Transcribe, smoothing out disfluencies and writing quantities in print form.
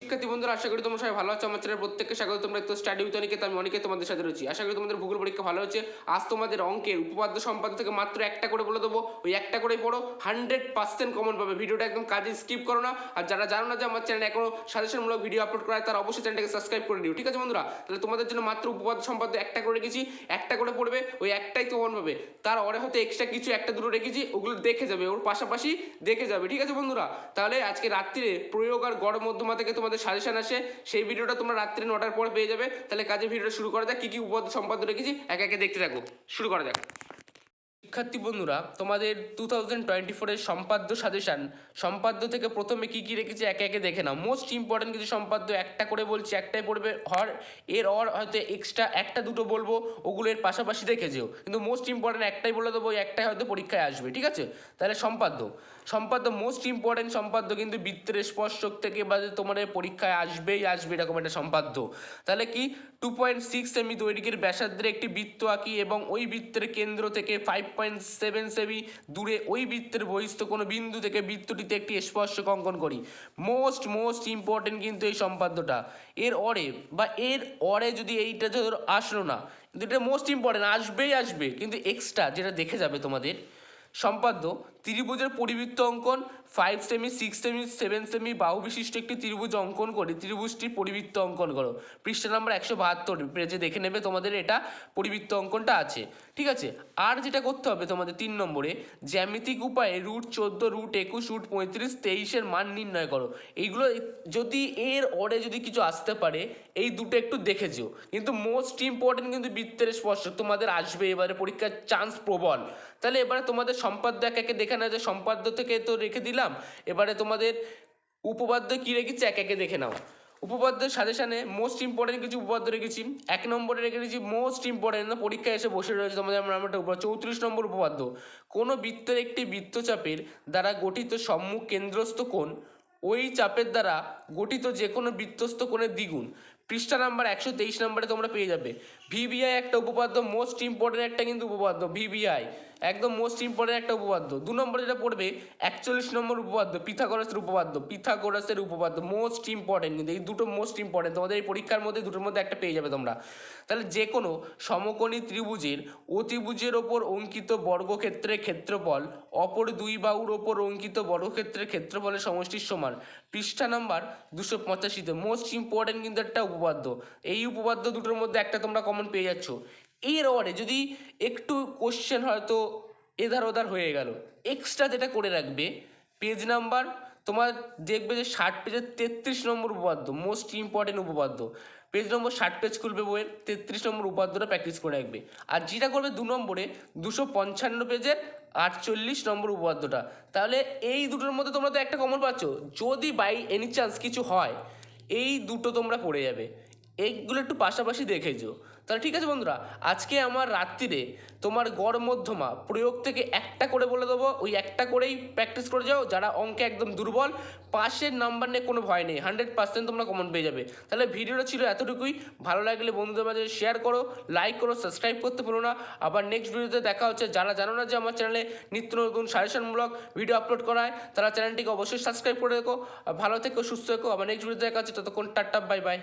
শিক্ষার্থী বন্ধুরা, আশা করি তোমরা সবাই ভালো আছো। আমার চ্যানেলে প্রত্যেককে স্বাগত। তোমরা একটু স্টাডি উইথ অনিকেত, আমি অনিকেত তোমাদের সাথে রয়েছি। আশা করি তোমাদের ভূগোল পরীক্ষা ভালো হচ্ছে। আজ তোমাদের অঙ্কের উপপাদ্য সম্পাদ্য থেকে মাত্র একটা করে বলে দেবো, ওই একটা করেই পড়ো, 100% কমন পাবে। ভিডিওটা একদম কাজে স্কিপ করো না। আর যারা জানো না যে আমার চ্যানেলে এখনো সাজেশনমূলক ভিডিও আপলোড করা হয়, তারা অবশ্যই চ্যানেলটাকে সাবস্ক্রাইব করে দিও, ঠিক আছে বন্ধুরা? তাহলে তোমাদের জন্য মাত্র উপপাদ্য সম্পাদ্য একটা করে রেখেছি, একটা করে পড়বে, ওই একটাই কমন পাবে। তার ওরে হয়তো এক্সট্রা কিছু একটা দুটো রেখেছি, ওগুলো দেখে যাবে, ওর পাশাপাশি দেখে যাবে, ঠিক আছে বন্ধুরা? তাহলে আজকে রাত্রিরে প্রয়োগ আর গড় মধ্যমা থেকে তোমাদের সাজেশন আসে, সেই ভিডিওটা তোমরা রাত্রে 9টার পরে পেয়ে যাবে। তাহলে কাজে ভিডিওটা শুরু করা যাক। কী কী উপপাদ্য সম্পাদ্য রেখেছি একে একে দেখতে থাকো, শুরু করা যাক। শিক্ষার্থী বন্ধুরা, তোমাদের 2024-এর সম্পাদ্য সাজেশন, সম্পাদ্য থেকে প্রথমে কী কী রেখেছি একে একে দেখে নাও। মোস্ট ইম্পর্টেন্ট কিছু সম্পাদ্য একটা করে বলছি, একটাই পড়বে। হয়তো এক্সট্রা একটা দুটো বলবো, ওগুলো এর পাশাপাশি দেখে যেও, কিন্তু মোস্ট ইম্পর্টেন্ট একটাই বলে দেবো, একটাই হয়তো পরীক্ষায় আসবে, ঠিক আছে? তাহলে সম্পাদ্য মোস্ট ইম্পর্টেন্ট সম্পাদ্য কিন্তু বৃত্তের স্পর্শক থেকে বা তোমাদের পরীক্ষায় আসবেই আসবে, এরকম একটা সম্পাদ্য। তাহলে কি 2.6 সেমি দৈর্ঘ্যের ব্যাসার্ধের একটি বৃত্ত আঁকি এবং ওই বৃত্তের কেন্দ্র থেকে 5.7 সেমি দূরে ওই বৃত্তের বহিস্থ কোনো বিন্দু থেকে বৃত্তটিতে একটি স্পর্শক অঙ্কন করি। মোস্ট ইম্পর্টেন্ট কিন্তু এই সম্পাদ্যটা। এর অরে যদি এইটা ধরো আসলো না, কিন্তু এটা মোস্ট ইম্পর্টেন্ট, আসবে, কিন্তু এক্সট্রা যেটা দেখে যাবে তোমাদের সম্পাদ্য ত্রিভুজের পরিবৃত্ত অঙ্কন। 5 সেমি, 6 সেমি, 7 সেমি বাহু বিশিষ্ট একটি ত্রিভুজ অঙ্কন করে ত্রিভুজটির পরিবৃত্ত অঙ্কন করো। পৃষ্ঠা নাম্বার 172 পেজে দেখে নেবে, তোমাদের এটা পরিবৃত্ত অঙ্কনটা আছে, ঠিক আছে? আর যেটা করতে হবে তোমাদের 3 নম্বরে, জ্যামিতিক উপায়ে √14, √21, √35, 23-এর মান নির্ণয় করো। এইগুলো যদি এর অরে যদি কিছু আসতে পারে, এই দুটো একটু দেখে যেও, কিন্তু মোস্ট ইম্পর্টেন্ট কিন্তু বৃত্তের স্পর্শক তোমাদের আসবে এবারে পরীক্ষার চান্স প্রবল। তাহলে এবারে তোমাদের সম্পাদ্য একে একে দেখে না, যে সম্পাদ্য থেকে তো রেখে দিলাম, এবারে তোমাদের উপপাদ্য কী রেখেছি একে একে দেখে নাও। উপপাদ্যের সাজেশানে মোস্ট ইম্পর্টেন্ট কিছু উপপাদ্য রেখেছি। 1 নম্বরে রেখে দিয়েছি মোস্ট ইম্পর্টেন্ট, পরীক্ষায় এসে বসে রয়েছে তোমাদের আমরা 34 নম্বর উপপাদ্য। কোনো বৃত্তের একটি বৃত্তচাপের দ্বারা গঠিত সম্মুখ কেন্দ্রস্থ কোণ ওই চাপের দ্বারা গঠিত যে কোনো বৃত্তস্থ কোণের দ্বিগুণ। পৃষ্ঠা নাম্বার 123 নম্বরে তোমরা পেয়ে যাবে। ভিবিআই একটা উপপাদ্য, মোস্ট ইম্পর্টেন্ট একটা কিন্তু উপপাদ্য, ভিবিআই একদম মোস্ট ইম্পর্টেন্ট একটা উপপাদ্য। 2 নম্বরে যেটা পড়বে 41 নম্বর উপপাদ্য, পিথাগোরাসের উপপাদ্য মোস্ট ইম্পর্টেন্ট, কিন্তু এই দুটো মোস্ট ইম্পর্টেন্ট তোমাদের এই পরীক্ষার মধ্যে, দুটোর মধ্যে একটা পেয়ে যাবে তোমরা। তাহলে যে কোনো সমকোণী ত্রিভুজের অতিভুজের ওপর অঙ্কিত বর্গক্ষেত্রের ক্ষেত্রফল অপর দুই বাহুর ওপর অঙ্কিত বর্গক্ষেত্রের ক্ষেত্রফলের সমষ্টির সমান। পৃষ্ঠা নাম্বার 285-তে মোস্ট ইম্পর্টেন্ট কিন্তু একটা উপপাদ্য। এই উপপাদ্য দুটোর মধ্যে একটা তোমরা কমন পেয়ে যাচ্ছ। এর ওরে যদি একটু কোশ্চেন হয়তো এধার ওধার হয়ে গেল, এক্সট্রা যেটা করে রাখবে, পেজ নাম্বার তোমার দেখবে যে 60 পেজের 33 নম্বর উপপাদ্য, মোস্ট ইম্পর্টেন্ট উপপাদ্য। পেজ নম্বর 60 পেজ খুলবে বইয়ের, 33 নম্বর উপাদ্যটা প্র্যাকটিস করে রাখবে। আর যেটা করবে 2 নম্বরে 255 পেজের 48 নম্বর উপপাদ্যটা। তাহলে এই দুটোর মধ্যে তোমরা তো একটা কমন পাচ্ছ। যদি বাই এনি চান্স কিছু হয়, এই দুটো তোমরা পড়ে যাবে, এইগুলো একটু পাশাপাশি দেখেছো। তাহলে ঠিক আছে বন্ধুরা, আজকে আমার রাত্রিরে তোমার গড় মধ্যমা প্রয়োগ থেকে একটা করে বলে দেবো, ওই একটা করেই প্র্যাকটিস করে যাও। যারা অঙ্কে একদম দুর্বল, পাশের নাম্বার নিয়ে কোনো ভয় নেই, 100% তোমরা কমন পেয়ে যাবে। তাহলে ভিডিওটা ছিল এতটুকুই। ভালো লাগলে বন্ধুদের মাঝে শেয়ার করো, লাইক করো, সাবস্ক্রাইব করতে ভুলো না। আবার নেক্সট ভিডিওতে দেখা হচ্ছে। যারা জানো না যে আমার চ্যানেলে নিত্য নতুন সাজেশনমূলক ভিডিও আপলোড করা হয়, তারা চ্যানেলটিকে অবশ্যই সাবস্ক্রাইব করে রেখো। ভালো থেকো, সুস্থ থেকো। আবার নেক্সট ভিডিওতে দেখা হচ্ছে, ততক্ষণ টাটা, বাই বাই।